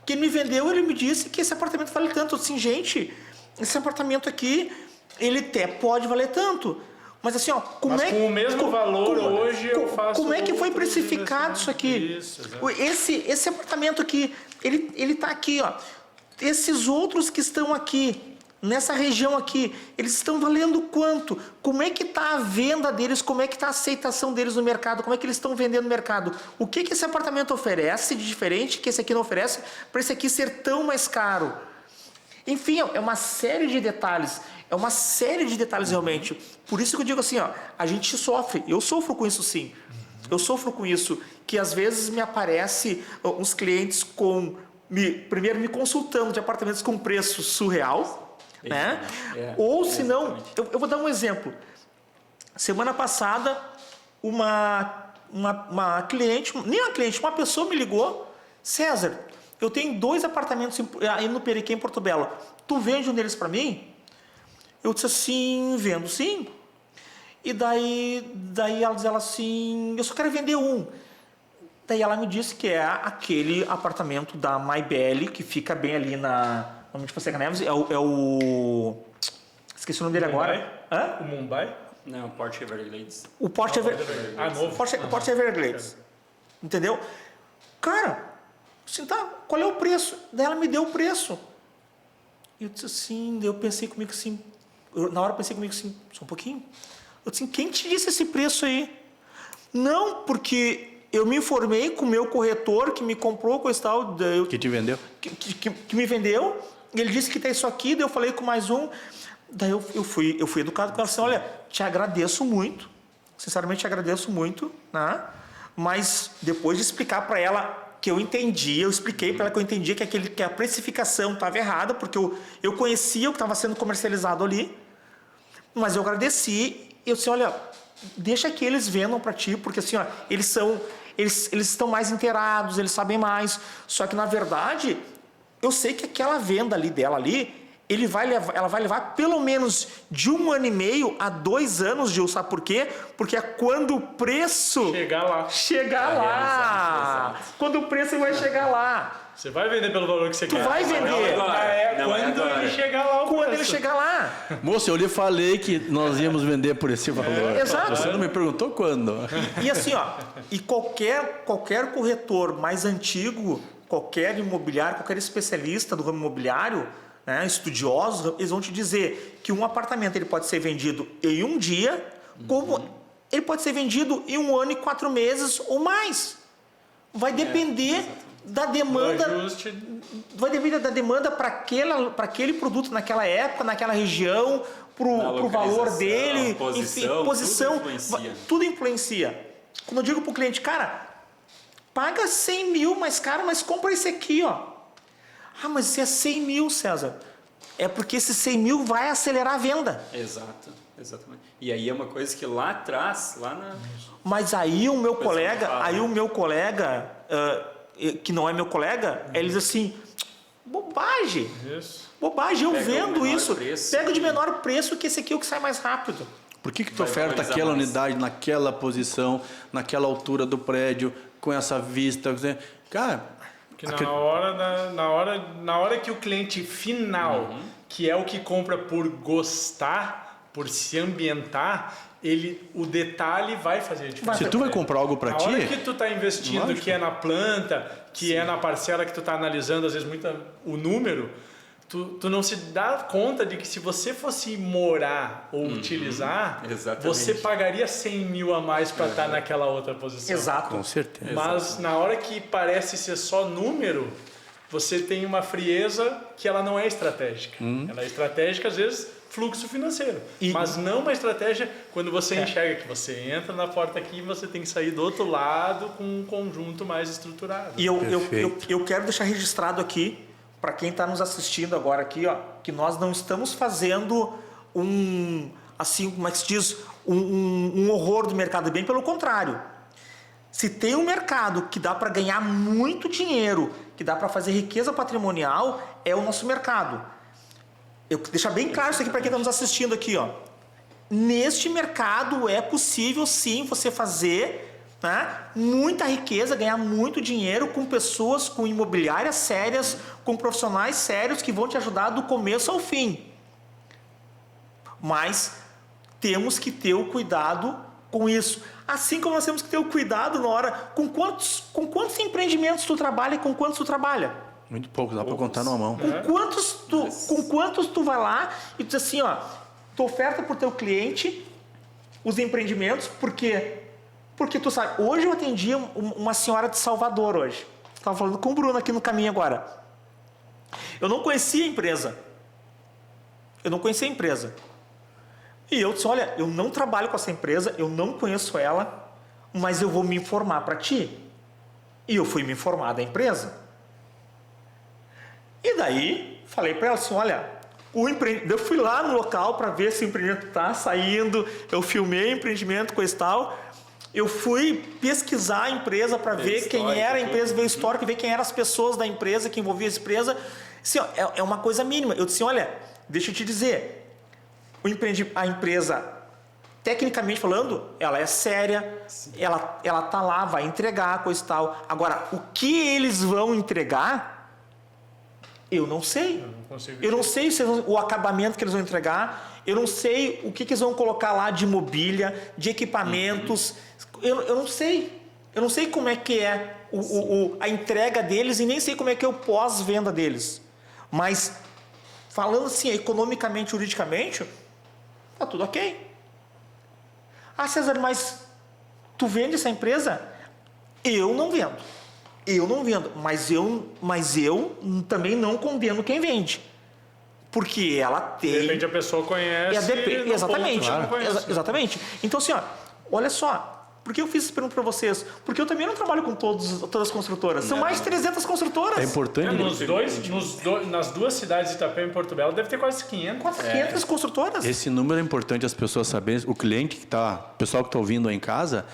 que me vendeu, ele me disse que esse apartamento vale tanto. Eu disse assim, gente, esse apartamento aqui, ele até pode valer tanto. Mas assim, com o mesmo valor hoje eu faço... Como é que foi precificado isso aqui? Esse apartamento aqui, ele tá aqui, ó. Esses outros que estão aqui, nessa região aqui, eles estão valendo quanto? Como é que está a venda deles? Como é que está a aceitação deles no mercado? Como é que eles estão vendendo no mercado? O que esse apartamento oferece de diferente que esse aqui não oferece para esse aqui ser tão mais caro? Enfim, é uma série de detalhes. É uma série de detalhes realmente. Por isso que eu digo assim, ó, a gente sofre. Eu sofro com isso sim. Eu sofro com isso. Que às vezes me aparece uns clientes primeiro me consultando de apartamentos com preço surreal. Né? Ou se não, eu vou dar um exemplo. Semana passada, uma cliente, nem uma cliente, uma pessoa me ligou. César, eu tenho 2 apartamentos aí no Perequê, em Porto Belo. Tu vende um deles para mim? Eu disse assim, vendo sim. E daí ela diz assim, eu só quero vender um. Daí ela me disse que é aquele apartamento da Maybelle, que fica bem ali onde você Neves, é o... Esqueci o nome dele agora. O Mumbai? Não, o Port Everglades. O Port Everglades. Novo. Port Everglades. Entendeu? Cara, assim, tá, qual é o preço? Daí ela me deu o preço. E eu disse assim, daí eu pensei comigo assim, na hora eu pensei comigo assim, só um pouquinho. Eu disse assim, quem te disse esse preço aí? Não, porque eu me informei com o meu corretor que me comprou com esse tal... Que te vendeu? Que me vendeu. Ele disse que tem isso aqui, daí eu falei com mais um. Daí eu fui educado com ela assim, olha, te agradeço muito, sinceramente te agradeço muito, né? Mas depois de explicar para ela que eu entendi, eu expliquei para ela que eu entendia que a precificação estava errada, porque eu conhecia o que estava sendo comercializado ali. Mas eu agradeci, eu disse, olha, deixa que eles vendam para ti, porque assim, ó, eles estão mais inteirados, eles sabem mais. Só que, na verdade, eu sei que aquela venda dela ali, ela vai levar pelo menos de 1 ano e meio a 2 anos, Gil. Sabe por quê? Porque é quando o preço... Chegar lá. Exato. Quando o preço vai chegar lá. Você vai vender pelo valor que você quer. Tu vai vender. Quando ele chegar lá. Quando ele chegar lá. Moço, eu lhe falei que nós íamos vender por esse valor. Exato. Você não me perguntou quando. E assim, ó, e qualquer corretor mais antigo, qualquer imobiliário, qualquer especialista do ramo imobiliário, né, estudiosos, eles vão te dizer que um apartamento ele pode ser vendido em um dia, como ele pode ser vendido em 1 ano e 4 meses ou mais. Vai depender da demanda. Vai depender da demanda para aquele produto naquela época, naquela região, para o valor dele, posição, tudo influencia. Quando eu digo para o cliente, cara, paga 100 mil mais caro, mas compra esse aqui, ó. Ah, mas isso é 100 mil, César. É porque esse 100 mil vai acelerar a venda. Exato, exatamente. E aí é uma coisa que lá atrás, Mas aí o meu colega, que não é meu colega, ele diz assim, bobagem. Isso. Bobagem, eu vendo isso. Preço. Pega de menor preço que esse aqui é o que sai mais rápido. Por que tu oferta aquela unidade naquela posição, naquela altura do prédio, com essa vista? Cara... Que na hora que o cliente final, que é o que compra por gostar, por se ambientar, o detalhe vai fazer a diferença. Se tu vai comprar algo para ti... Na hora que tu está investindo, lógico, que é na planta, que é na parcela que tu está analisando, às vezes o número, tu não se dá conta de que se você fosse morar ou utilizar, você pagaria 100 mil a mais para estar naquela outra posição. Exato. Com certeza. Mas na hora que parece ser só número, você tem uma frieza que ela não é estratégica. Ela é estratégica, às vezes, fluxo financeiro. Mas não uma estratégia quando você enxerga que você entra na porta aqui e você tem que sair do outro lado com um conjunto mais estruturado. E eu quero deixar registrado aqui, para quem está nos assistindo agora aqui, ó, que nós não estamos fazendo assim, como é que se diz, um horror do mercado, bem pelo contrário. Se tem um mercado que dá para ganhar muito dinheiro, que dá para fazer riqueza patrimonial, é o nosso mercado. Eu deixar bem claro isso aqui para quem está nos assistindo aqui, ó. Neste mercado é possível sim você fazer, né, muita riqueza, ganhar muito dinheiro com pessoas, com imobiliárias sérias, com profissionais sérios que vão te ajudar do começo ao fim. Mas temos que ter o cuidado com isso. Assim como nós temos que ter o cuidado na hora... Com quantos empreendimentos tu trabalha e com quantos tu trabalha? Muito pouco, dá para contar numa mão. Com quantos tu vai lá e tu diz assim, ó, tu oferta para o teu cliente os empreendimentos, porque tu sabe, hoje eu atendi uma senhora de Salvador hoje. Estava falando com o Bruno aqui no caminho agora. Eu não conhecia a empresa. E eu disse, olha, eu não trabalho com essa empresa, eu não conheço ela, mas eu vou me informar para ti. E eu fui me informar da empresa. E daí, falei para ela assim, olha, eu fui lá no local para ver se o empreendimento está saindo, eu filmei o empreendimento, coisa e tal. Eu fui pesquisar a empresa para ver quem era a empresa, ver o histórico, ver quem eram as pessoas da empresa, que envolvia essa empresa. Assim, ó, é uma coisa mínima. Eu disse, olha, deixa eu te dizer, a empresa, tecnicamente falando, ela é séria, ela tá lá, vai entregar, coisa e tal. Agora, o que eles vão entregar, eu não sei. Eu não sei o acabamento que eles vão entregar, eu não sei o que eles vão colocar lá de mobília, de equipamentos. Eu não sei. Eu não sei como é que é a entrega deles e nem sei como é que é o pós-venda deles. Mas, falando assim, economicamente, juridicamente, tá tudo ok. Ah, César, mas tu vende essa empresa? Eu não vendo. Mas eu também não condeno quem vende. Porque ela tem... De repente a pessoa conhece... Exatamente. Claro. Exatamente. Então, assim, ó, olha só. Por que eu fiz essa pergunta para vocês? Porque eu também não trabalho com todas as construtoras. São mais de 300 construtoras. É importante. Nas duas cidades de Itapema e Porto Belo deve ter quase 500. Quase 500 construtoras. Esse número é importante as pessoas saberem. O cliente o pessoal que está ouvindo aí em casa,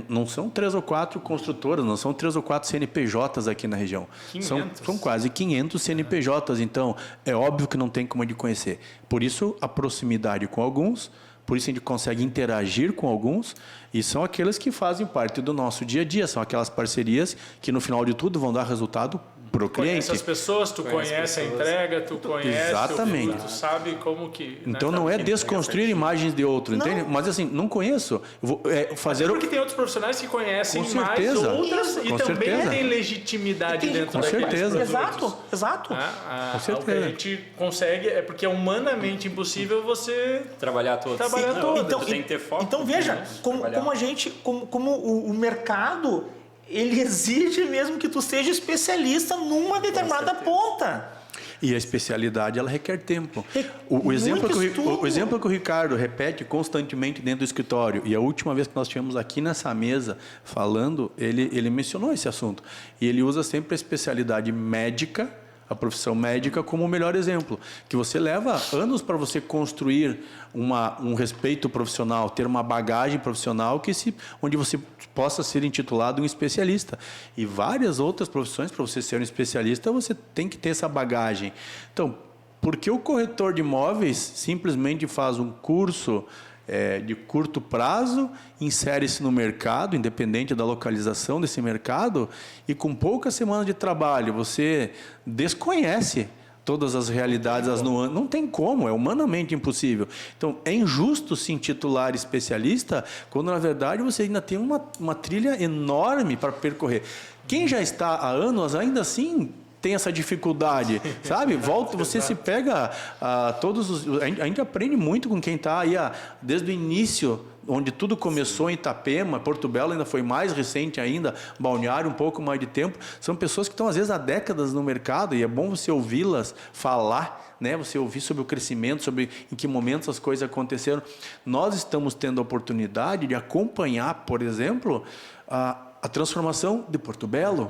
não são 3 ou 4 construtoras, não são 3 ou 4 CNPJs aqui na região. São quase 500 CNPJs, então é óbvio que não tem como de conhecer. Por isso, a proximidade com alguns, por isso a gente consegue interagir com alguns, e são aqueles que fazem parte do nosso dia a dia, são aquelas parcerias que no final de tudo vão dar resultado para o cliente. Conhece as pessoas, tu conhece a entrega, tu conhece, exatamente. Tu sabe como que... Então não é desconstruir imagens de outro, entende? Mas assim, não conheço. Fazer porque tem outros profissionais que conhecem com mais certeza. outras e Com também certeza. tem legitimidade dentro daqueles certeza. produtos. Exato. Com O que certeza. a gente consegue é porque é humanamente impossível você Trabalhar todos. trabalhar todos. Então, tem que ter foco. Então veja, né? como o mercado, ele exige mesmo que tu seja especialista numa determinada ponta. E a especialidade, ela requer tempo. O Muito exemplo estudo. que o Ricardo repete constantemente dentro do escritório, e a última vez que nós tivemos aqui nessa mesa falando, ele mencionou esse assunto. E ele usa sempre a especialidade médica, a profissão médica, como o melhor exemplo. Que você leva anos para você construir um respeito profissional, ter uma bagagem profissional onde você possa ser intitulado um especialista. E várias outras profissões, para você ser um especialista, você tem que ter essa bagagem. Então, por que o corretor de imóveis simplesmente faz um curso de curto prazo, insere-se no mercado, independente da localização desse mercado, e com poucas semanas de trabalho você desconhece todas as realidades, as nuances? Não tem como, é humanamente impossível. Então, é injusto se intitular especialista quando, na verdade, você ainda tem uma trilha enorme para percorrer. Quem já está há anos, ainda assim tem essa dificuldade, sabe? Você se pega a gente aprende muito com quem está aí desde o início, onde tudo começou em Itapema, Porto Belo ainda foi mais recente ainda, Balneário um pouco mais de tempo. São pessoas que estão às vezes há décadas no mercado e é bom você ouvi-las falar, né? Você ouvir sobre o crescimento, sobre em que momentos as coisas aconteceram. Nós estamos tendo a oportunidade de acompanhar, por exemplo, a transformação de Porto Belo.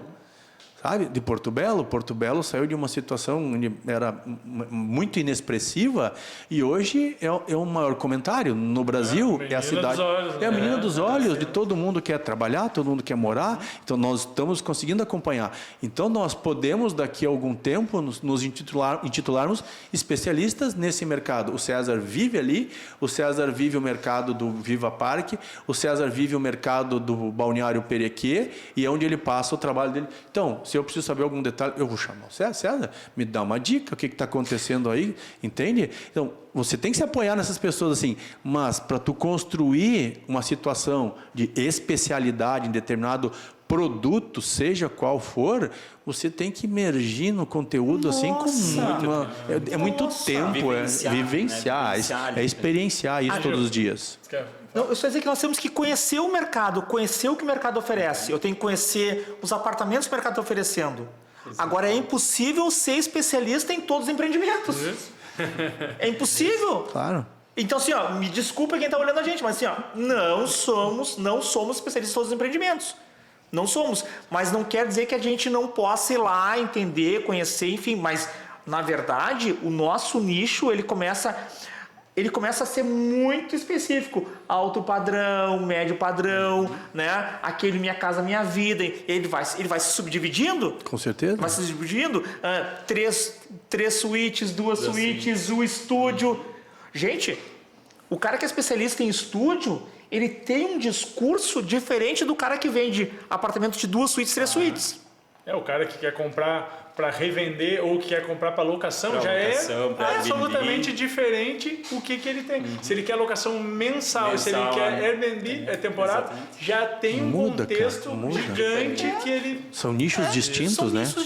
Sabe, de Porto Belo saiu de uma situação onde era muito inexpressiva e hoje é o maior comentário no Brasil, é a cidade, é a menina dos olhos de todo mundo que quer trabalhar, todo mundo quer morar. Então nós estamos conseguindo acompanhar. Então nós podemos daqui a algum tempo nos intitularmos especialistas nesse mercado. O César vive ali, o César vive o mercado do Viva Parque, o César vive o mercado do Balneário Perequê e é onde ele passa o trabalho dele. Então, se eu preciso saber algum detalhe, eu vou chamar o César, me dá uma dica, o que está acontecendo aí, entende? Então, você tem que se apoiar nessas pessoas assim, mas para tu construir uma situação de especialidade em determinado produto, seja qual for, você tem que imergir no conteúdo assim com muito tempo, vivenciar, experienciar isso todos os dias. Não, eu só dizer que nós temos que conhecer o mercado, conhecer o que o mercado oferece. Eu tenho que conhecer os apartamentos que o mercado está oferecendo. Agora, é impossível ser especialista em todos os empreendimentos. É impossível. Claro. Então, assim, me desculpa quem está olhando a gente, mas assim, não somos especialistas em todos os empreendimentos. Não somos. Mas não quer dizer que a gente não possa ir lá, entender, conhecer, enfim. Mas, na verdade, o nosso nicho, ele começa a ser muito específico. Alto padrão, médio padrão, né? Aquele Minha Casa Minha Vida. Ele vai se subdividindo. Com certeza. Vai se subdividindo. 3 suítes, 2 suítes, um estúdio. Gente, o cara que é especialista em estúdio, ele tem um discurso diferente do cara que vende apartamento de 2 suítes, 3 suítes. O cara que quer comprar para revender ou que quer comprar para locação já é absolutamente diferente o que ele tem. Se ele quer locação mensal, se ele quer Airbnb, é temporário, já tem um contexto gigante que ele... São nichos distintos, né? São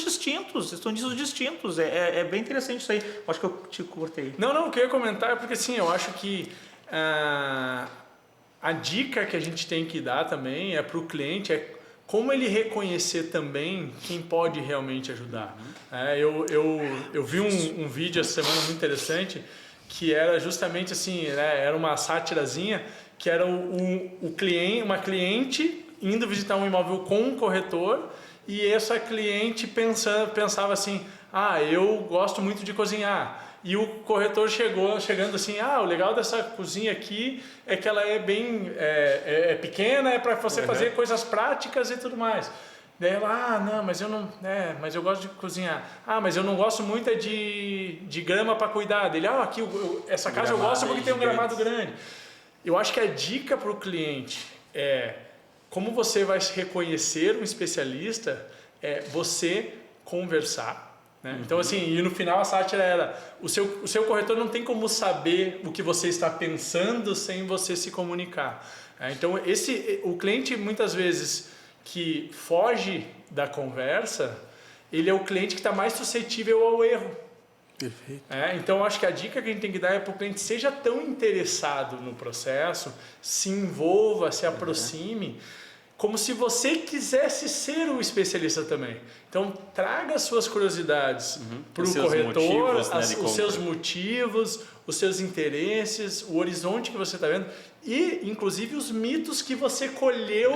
nichos distintos. É bem interessante isso aí. Acho que eu te cortei. Não, o que eu ia comentar é porque assim, eu acho que a dica que a gente tem que dar também é para o cliente, como ele reconhecer também quem pode realmente ajudar. Eu vi um vídeo essa semana muito interessante que era justamente assim, né, era uma sátirazinha que era uma cliente indo visitar um imóvel com um corretor e essa cliente pensava assim, eu gosto muito de cozinhar. E o corretor chegando assim, o legal dessa cozinha aqui é que ela é bem pequena, é para você fazer coisas práticas e tudo mais. Daí ela, não, mas eu não, mas eu gosto de cozinhar. Mas eu não gosto muito de grama para cuidar. Dele, aqui essa casa eu gosto porque tem um gramado grande. Eu acho que a dica para o cliente é como você vai reconhecer um especialista, é você conversar. Né? Então, assim, e no final a sátira era, o seu corretor não tem como saber o que você está pensando sem você se comunicar. Então, o cliente, muitas vezes, que foge da conversa, ele é o cliente que está mais suscetível ao erro. Perfeito. Então, acho que a dica que a gente tem que dar é para o cliente seja tão interessado no processo, se envolva, se aproxime, como se você quisesse ser o especialista também. Então, traga as suas curiosidades para o corretor, os seus motivos, os seus interesses, o horizonte que você está vendo e, inclusive, os mitos que você colheu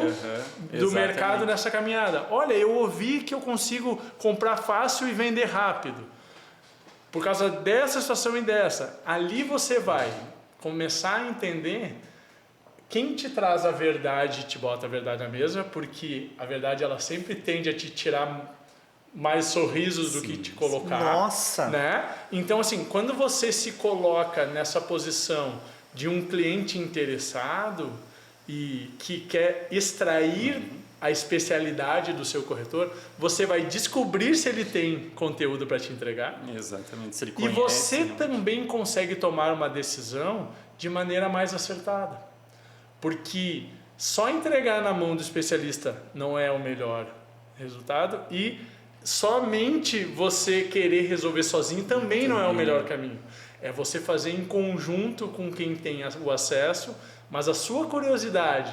do mercado nessa caminhada. Olha, eu ouvi que eu consigo comprar fácil e vender rápido. Por causa dessa situação e dessa. Ali você vai começar a entender quem te traz a verdade, te bota a verdade na mesa, porque a verdade ela sempre tende a te tirar mais sorrisos do que te colocar. Nossa! Né? Então, assim, quando você se coloca nessa posição de um cliente interessado e que quer extrair a especialidade do seu corretor, você vai descobrir se ele tem conteúdo para te entregar. Exatamente. Se ele conhece, e você também consegue tomar uma decisão de maneira mais acertada. Porque só entregar na mão do especialista não é o melhor resultado e somente você querer resolver sozinho também não é o melhor caminho. É você fazer em conjunto com quem tem o acesso, mas a sua curiosidade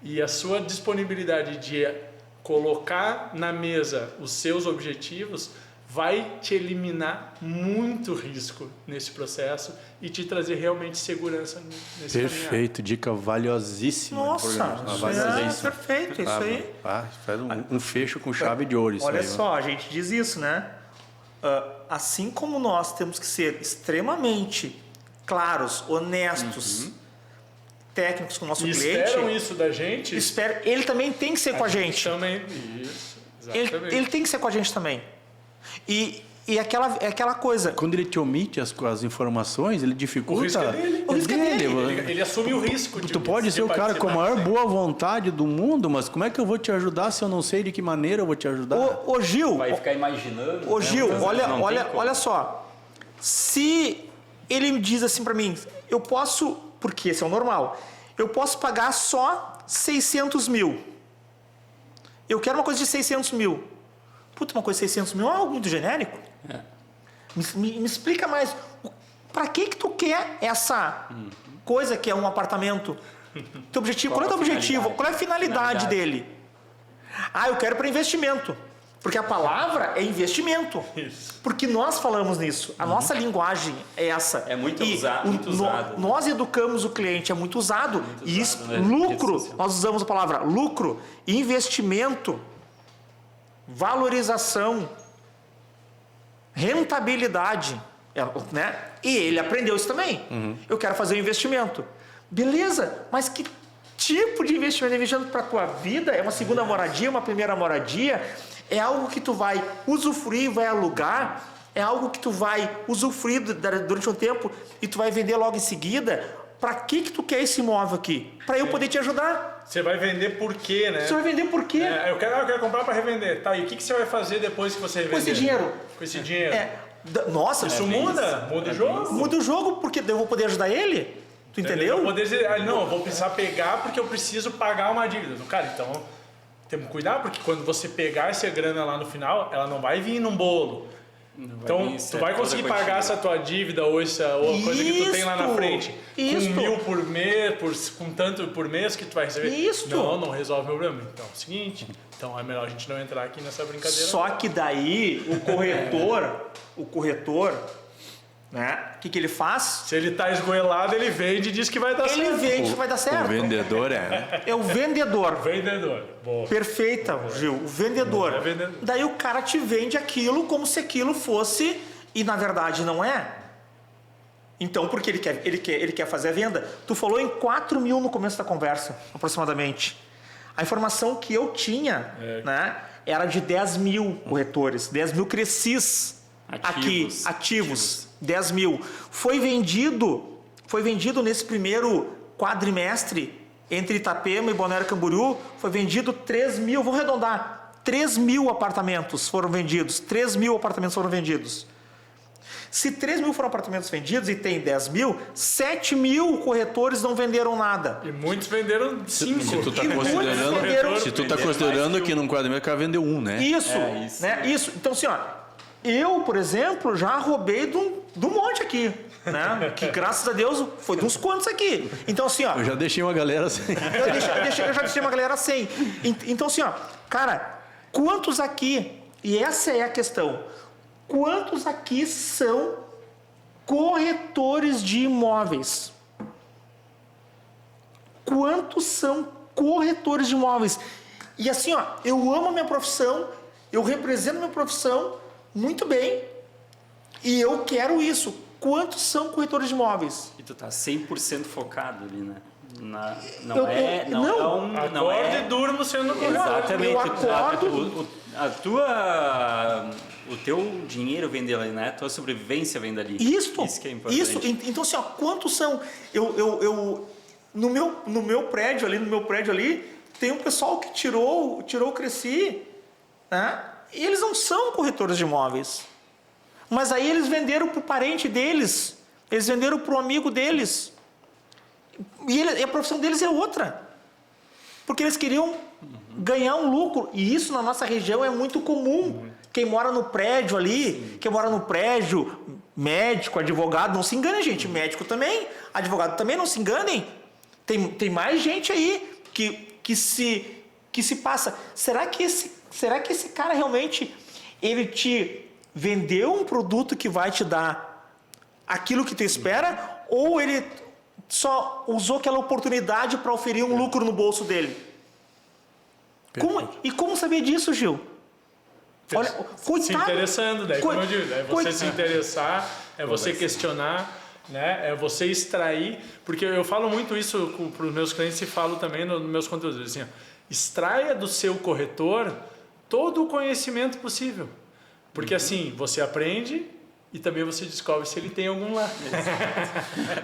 e a sua disponibilidade de colocar na mesa os seus objetivos vai te eliminar muito risco nesse processo e te trazer realmente segurança nesse Perfeito, caminhar. dica valiosíssima. Nossa, perfeito, isso aí. Faz um fecho com chave de ouro isso Olha aí. só, a gente diz isso, né? Assim como nós temos que ser extremamente claros, honestos, técnicos com o nosso cliente. Esperam isso da gente. Ele também tem que ser com a gente. Também, isso, exatamente. Ele tem que ser com a gente também. E aquela coisa. Quando ele te omite as informações, ele dificulta. O risco é dele. O risco é dele. Ele assume o risco. Tu pode ser o cara com a maior boa vontade do mundo, mas como é que eu vou te ajudar se eu não sei de que maneira eu vou te ajudar? Ô Gil. Vai ficar imaginando. Ô Gil, né? olha só. Se ele me diz assim pra mim, eu posso, porque esse é o normal, eu posso pagar só 600 mil. Eu quero uma coisa de 600 mil. Puta, uma coisa de 600 mil é algo muito genérico. Me explica mais. Pra que tu quer essa coisa que é um apartamento? Teu objetivo, qual é o teu objetivo? Qual é a finalidade dele? Eu quero para investimento. Porque a palavra é investimento. Isso. Porque nós falamos nisso. A nossa linguagem é essa. É muito usado. Nós educamos o cliente, é muito usado. E isso, né? lucro, nós usamos a palavra lucro, investimento, valorização, rentabilidade. Né? E ele aprendeu isso também. Eu quero fazer um investimento. Beleza, mas que tipo de investimento? Investimento para a tua vida? É uma segunda moradia, uma primeira moradia? É algo que tu vai usufruir, vai alugar? É algo que tu vai usufruir durante um tempo e tu vai vender logo em seguida? Para que tu quer esse imóvel aqui? Para eu poder te ajudar. Você vai vender por quê, né? Você vai vender por quê? Eu quero comprar para revender. Tá, e o que você vai fazer depois que você revender? Com esse dinheiro. Com esse dinheiro. Nossa, isso muda o jogo. Muda o jogo porque eu vou poder ajudar ele. Tu entendeu? Eu vou poder dizer, não, eu vou precisar pegar porque eu preciso pagar uma dívida. Cara, então temos que cuidar porque quando você pegar essa grana lá no final, ela não vai vir num bolo. Então, tu vai conseguir pagar essa tua dívida ou essa coisa que tu tem lá na frente com 1.000 por mês, com tanto por mês que tu vai receber. Não resolve o problema. Então, é o seguinte, então é melhor a gente não entrar aqui nessa brincadeira. Só que daí o corretor, né? O que ele faz? Se ele está esgoelado, ele vende e diz que vai dar certo. Ele vende que vai dar certo. O vendedor né? É o vendedor. Vendedor. Boa. Perfeita, Gil. O vendedor. É vendedor. Daí o cara te vende aquilo como se aquilo fosse, e na verdade não é. Então, porque ele quer fazer a venda. Tu falou em 4 mil no começo da conversa, aproximadamente. A informação que eu tinha, né, era de 10 mil corretores, 10 mil Crescis ativos. 10 mil. Foi vendido nesse primeiro quadrimestre, entre Itapema e Balneário Camboriú, foi vendido 3 mil, vou arredondar, 3 mil apartamentos foram vendidos. 3 mil apartamentos foram vendidos. Se 3 mil foram apartamentos vendidos e tem 10 mil, 7 mil corretores não venderam nada. E muitos venderam 5. Se tu está E muitos venderam- considerando que num quadro o cara vendeu um, né? Isso, isso. né? Isso. Então, assim, ó, eu, por exemplo, já roubei de um monte aqui, né? Que graças a Deus foi de uns quantos aqui. Então, assim, ó, Eu já deixei uma galera assim. eu já deixei uma galera sem. Então, assim, ó, cara, quantos aqui, e essa é a questão, quantos aqui são corretores de imóveis? Quantos são corretores de imóveis? E assim, ó, eu amo a minha profissão, eu represento a minha profissão muito bem, e eu quero isso. Quantos são corretores de imóveis? E tu tá 100% focado ali, né? Não Eu- é... eu- não. Não Acordo é... e durmo sendo corretor. Exatamente. Eu acordo- O teu dinheiro vem dali, né? A tua sobrevivência vem dali. Isso que é importante. isso. Então, assim, ó, quantos são? No meu prédio ali, tem um pessoal que tirou o Cresci, né? E eles não são corretores de imóveis. Mas aí eles venderam para o parente deles, eles venderam para o amigo deles. E a profissão deles é outra. Porque eles queriam ganhar um lucro. E isso na nossa região é muito comum. Quem mora no prédio ali, quem mora no prédio, médico, advogado, não se engane, gente. Médico também, advogado também, não se enganem. Tem mais gente aí que se passa. Será que esse cara realmente ele te vendeu um produto que vai te dar aquilo que tu espera, ou ele só usou aquela oportunidade para oferir um lucro no bolso dele? Como saber disso, Gil? Olha, coitado. Se interessando, daí, como eu digo, é você se interessar, é você questionar, né? É você extrair, porque eu falo muito isso para os meus clientes e falo também nos meus conteúdos, assim, ó, extraia do seu corretor todo o conhecimento possível, porque assim, você aprende e também você descobre se ele tem algum lá.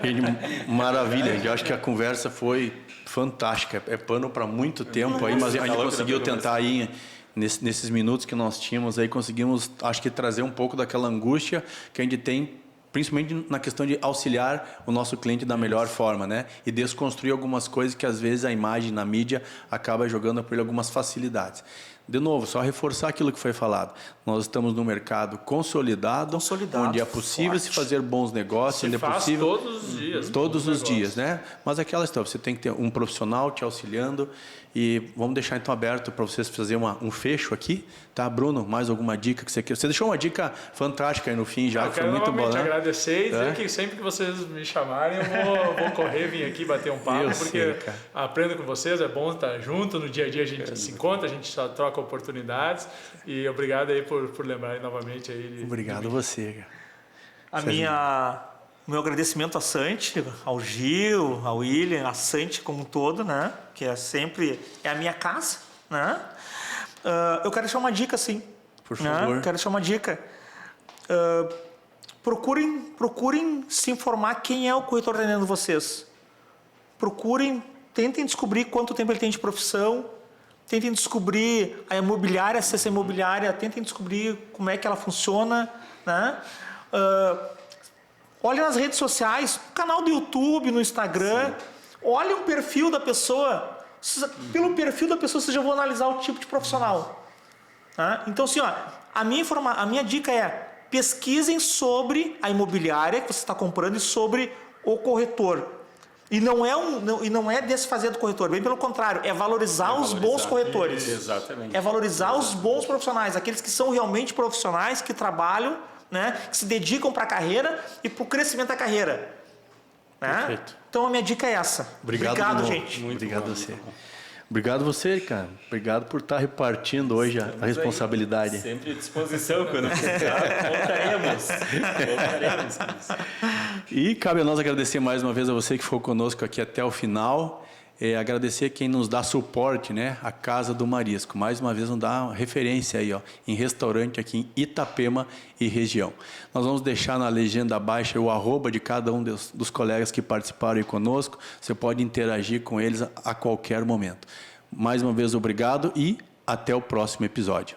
Gente, maravilha, eu acho que a conversa foi fantástica, é pano para muito tempo aí, mas a gente conseguiu tentar aí nesses minutos que nós tínhamos aí, conseguimos, acho que trazer um pouco daquela angústia que a gente tem, principalmente na questão de auxiliar o nosso cliente da melhor forma, né? E desconstruir algumas coisas que às vezes a imagem na mídia acaba jogando por ele algumas facilidades. De novo, só reforçar aquilo que foi falado. Nós estamos num mercado consolidado, onde é possível se fazer bons negócios, onde é possível todos os dias. Todos os dias, né? Mas aquela história, você tem que ter um profissional te auxiliando. E vamos deixar então aberto para vocês fazerem um fecho aqui, tá? Bruno, mais alguma dica que você quer? Você deixou uma dica fantástica aí no fim já, que foi muito boa, né? Agradecer e dizer que sempre que vocês me chamarem, eu vou correr, vir aqui bater um papo, porque aprendo com vocês, é bom estar junto, no dia a dia a gente se encontra, a gente só troca oportunidades, e obrigado aí por lembrarem novamente aí. Obrigado a você, cara. O meu agradecimento a Santi, ao Gil, ao William, a Santi como um todo, né? Que é sempre a minha casa, né? Eu quero deixar uma dica, sim. Por favor. Eu quero deixar uma dica. Procurem se informar quem é o corretor atendendo vocês. Tentem descobrir quanto tempo ele tem de profissão. Tentem descobrir a imobiliária, se essa imobiliária, tentem descobrir como é que ela funciona, né? Olhe nas redes sociais, no canal do YouTube, no Instagram. Olhe o perfil da pessoa. Pelo perfil da pessoa, vocês já vão analisar o tipo de profissional. Tá? Então, assim, ó, a minha dica é: pesquisem sobre a imobiliária que você está comprando e sobre o corretor. E não é desfazer do corretor, bem pelo contrário, é valorizar os bons corretores. Exatamente. É valorizar os bons profissionais, aqueles que são realmente profissionais, que trabalham né, que se dedicam para a carreira e para o crescimento da carreira. Né? Perfeito. Então a minha dica é essa. Obrigado, gente. Obrigado a você. Obrigado você, cara. Obrigado por estar repartindo hoje a responsabilidade. Aí, sempre à disposição quando precisar. Voltaremos. E cabe a nós agradecer mais uma vez a você que ficou conosco aqui até o final. Agradecer quem nos dá suporte, né? A Casa do Marisco. Mais uma vez nos dá uma referência aí, ó, em restaurante aqui em Itapema e região. Nós vamos deixar na legenda abaixo o @ de cada um dos colegas que participaram aí conosco. Você pode interagir com eles a qualquer momento. Mais uma vez, obrigado e até o próximo episódio.